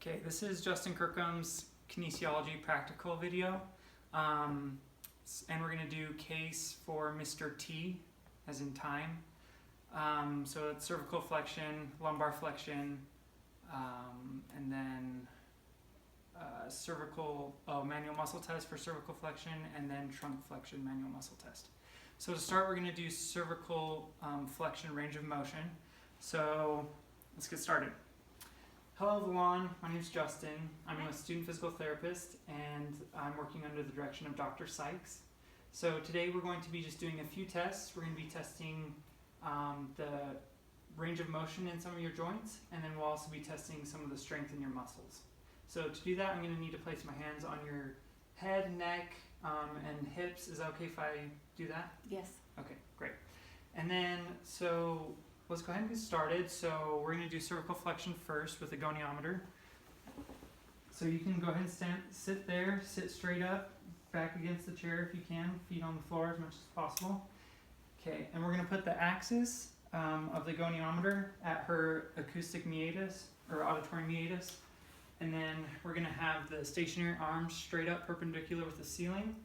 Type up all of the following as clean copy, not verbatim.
Okay, this is Justin Kirkham's kinesiology practical video, and we're going to do case for Mr. T, as in time. So it's cervical flexion, lumbar flexion, and then manual muscle test for cervical flexion, and then trunk flexion manual muscle test. So to start, we're going to do cervical flexion range of motion. So let's get started. Hello everyone, my name is Justin. I'm a student physical therapist and I'm working under the direction of Dr. Sykes. So today we're going to be just doing a few tests. We're going to be testing the range of motion in some of your joints, and then we'll also be testing some of the strength in your muscles. So to do that, I'm going to need to place my hands on your head, neck, and hips. Is that okay if I do that? Yes. Okay, great. And then, so let's go ahead and get started. So we're going to do cervical flexion first with a goniometer. So you can go ahead and sit there, sit straight up, back against the chair if you can, feet on the floor as much as possible. Okay, and we're going to put the axis of the goniometer at her acoustic meatus or auditory meatus. And then we're going to have the stationary arm straight up perpendicular with the ceiling.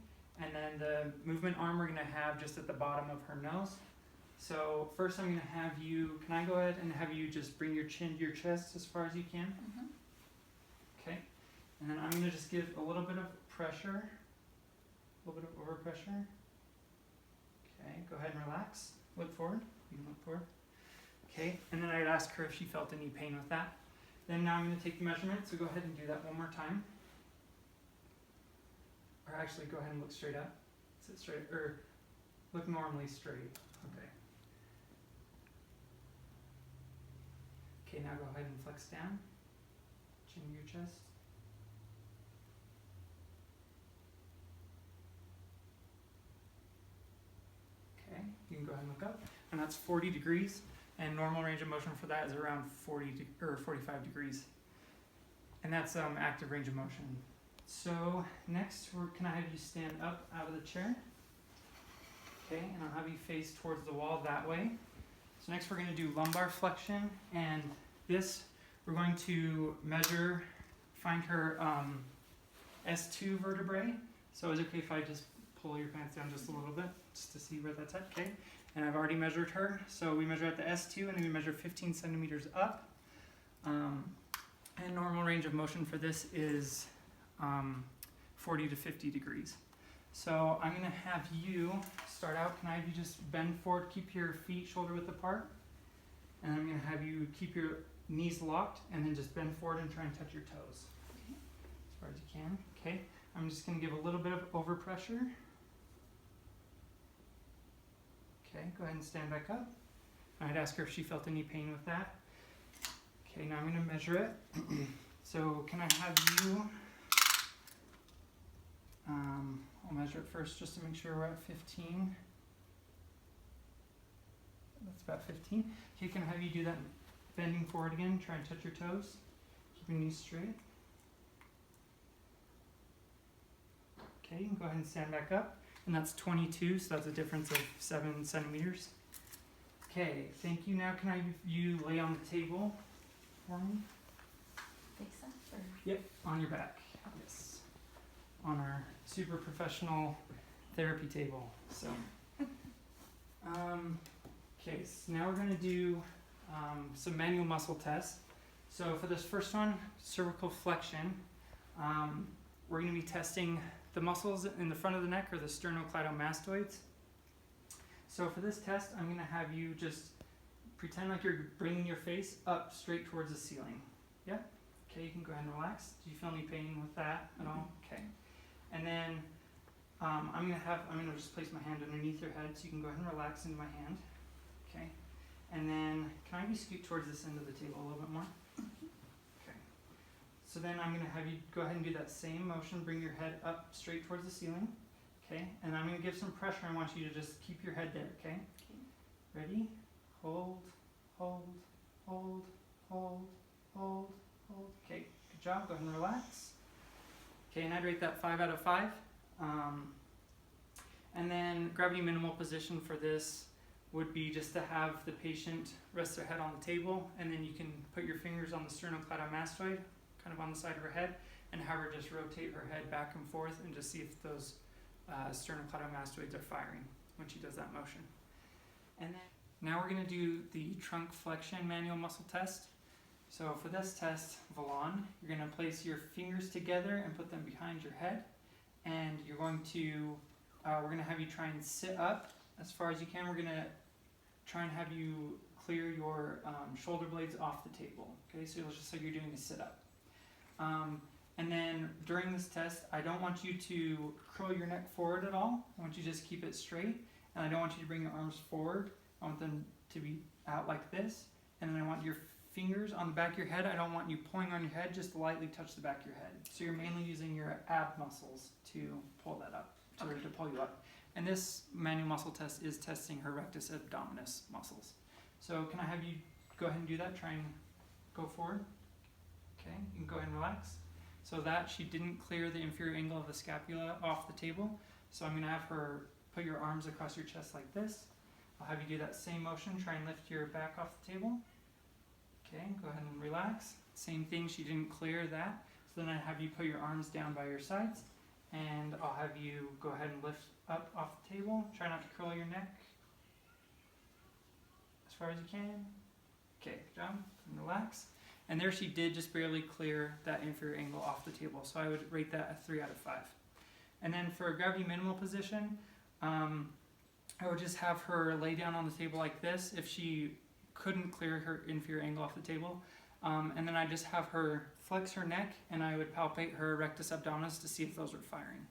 And then the movement arm we're going to have just at the bottom of her nose. So first I'm going to have you, can I go ahead and have you just bring your chin to your chest as far as you can? Mm-hmm. Okay. And then I'm going to just give a little bit of pressure, a little bit of overpressure. Okay, go ahead and relax. Look forward. You can look forward. Okay, and then I'd ask her if she felt any pain with that. Then now I'm going to take the measurement, so go ahead and do that one more time. Or actually, go ahead and look straight up. Sit straight, or look normally straight. Okay. Okay, now go ahead and flex down. Chin to your chest. Okay, you can go ahead and look up. And that's 40 degrees. And normal range of motion for that is around 45 degrees. And that's active range of motion. So next, can I have you stand up out of the chair? Okay, and I'll have you face towards the wall that way. So next we're going to do lumbar flexion, and this we're going to measure, find her S2 vertebrae. So is it okay if I just pull your pants down just a little bit, just to see where that's at? Okay, and I've already measured her. So we measure at the S2, and then we measure 15 centimeters up. And normal range of motion for this is 40 to 50 degrees. So I'm going to have you start out. Can I have you just bend forward, keep your feet shoulder width apart? And I'm going to have you keep your knees locked and then just bend forward and try and touch your toes. Okay. As far as you can. Okay. I'm just going to give a little bit of overpressure. Okay, go ahead and stand back up. I'd ask her if she felt any pain with that. Okay, now I'm going to measure it. So can I have you, I'll measure it first just to make sure we're at 15. That's about 15. Okay, can I have you do that bending forward again? Try and touch your toes. Keep your knees straight. Okay, you can go ahead and stand back up. And that's 22, so that's a difference of 7 centimeters. Okay, thank you. Now can I have you lay on the table for me? Face up or? Yep, on your back. Yes. On our super professional therapy table. So, okay, so now we're going to do some manual muscle tests. So for this first one, cervical flexion, we're going to be testing the muscles in the front of the neck, or the sternocleidomastoids. So for this test, I'm going to have you just pretend like you're bringing your face up straight towards the ceiling. Yeah? Okay, you can go ahead and relax. Do you feel any pain with that at all? Okay. And then I'm going to just place my hand underneath your head, so you can go ahead and relax into my hand. Okay. And then can I have you scoot towards this end of the table a little bit more? Okay. So then I'm going to have you go ahead and do that same motion. Bring your head up straight towards the ceiling. Okay. And I'm going to give some pressure. I want you to just keep your head there. Okay. Ready? Hold, hold, hold, hold, hold, hold. Okay. Good job. Go ahead and relax. Okay. And I'd rate that 5 out of 5. And then gravity minimal position for this would be just to have the patient rest their head on the table, and then you can put your fingers on the sternocleidomastoid, kind of on the side of her head, and have her just rotate her head back and forth and just see if those sternocleidomastoids are firing when she does that motion. And then now we're going to do the trunk flexion manual muscle test. So for this test, Valon, you're going to place your fingers together and put them behind your head, and you're going to, we're going to have you try and sit up as far as you can. We're going to try and have you clear your shoulder blades off the table. Okay, so it's just like you're doing a sit up. And then during this test, I don't want you to curl your neck forward at all. I want you to just keep it straight, and I don't want you to bring your arms forward. I want them to be out like this, and then I want your fingers on the back of your head. I don't want you pulling on your head, just lightly touch the back of your head. So you're mainly using your ab muscles to pull that up, to pull you up. And this manual muscle test is testing her rectus abdominis muscles. So can I have you go ahead and do that? Try and go forward. Okay, you can go ahead and relax. So that she didn't clear the inferior angle of the scapula off the table. So I'm going to have her put your arms across your chest like this. I'll have you do that same motion. Try and lift your back off the table. Okay, go ahead and relax. Same thing, she didn't clear that. So then I have you put your arms down by your sides, and I'll have you go ahead and lift up off the table. Try not to curl your neck as far as you can. Okay, good job. And relax. And there she did just barely clear that inferior angle off the table. So I would rate that a 3 out of 5. And then for a gravity minimal position, I would just have her lay down on the table like this if she couldn't clear her inferior angle off the table. And then I just have her flex her neck, and I would palpate her rectus abdominis to see if those are firing.